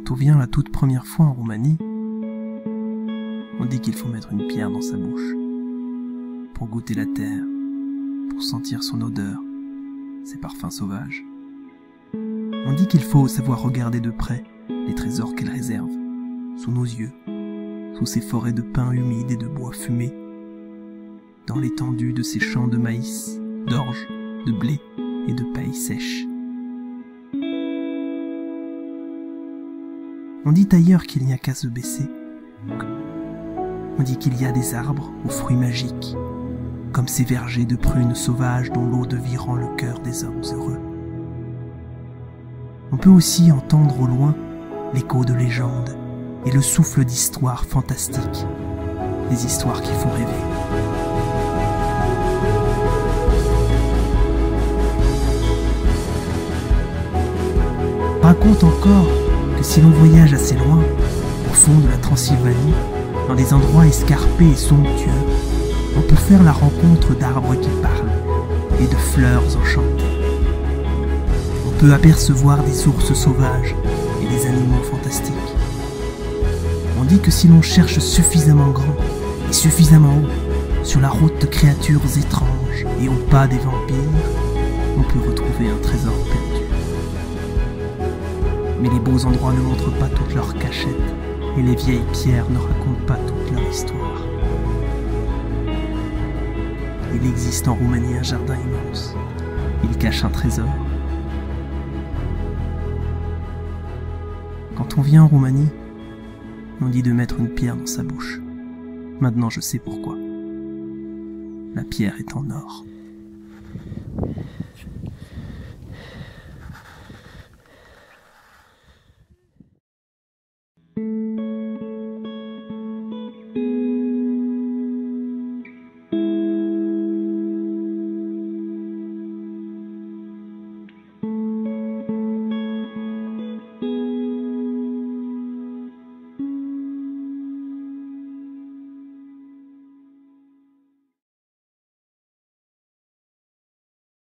Quand on vient la toute première fois en Roumanie, on dit qu'il faut mettre une pierre dans sa bouche pour goûter la terre, pour sentir son odeur, ses parfums sauvages. On dit qu'il faut savoir regarder de près les trésors qu'elle réserve, sous nos yeux, sous ces forêts de pins humides et de bois fumés, dans l'étendue de ces champs de maïs, d'orge, de blé et de paille sèche. On dit ailleurs qu'il n'y a qu'à se baisser. On dit qu'il y a des arbres aux fruits magiques, comme ces vergers de prunes sauvages dont l'eau de vie rend le cœur des hommes heureux. On peut aussi entendre au loin l'écho de légendes et le souffle d'histoires fantastiques, des histoires qui font rêver. On raconte encore que si l'on voyage assez loin, au fond de la Transylvanie, dans des endroits escarpés et somptueux, on peut faire la rencontre d'arbres qui parlent et de fleurs enchantées. On peut apercevoir des ours sauvages et des animaux fantastiques. On dit que si l'on cherche suffisamment grand et suffisamment haut sur la route de créatures étranges et au pas des vampires, on peut retrouver un trésor perdu. Mais les beaux endroits ne montrent pas toutes leurs cachettes et les vieilles pierres ne racontent pas toute leur histoire. Il existe en Roumanie un jardin immense. Il cache un trésor. Quand on vient en Roumanie, on dit de mettre une pierre dans sa bouche. Maintenant je sais pourquoi. La pierre est en or.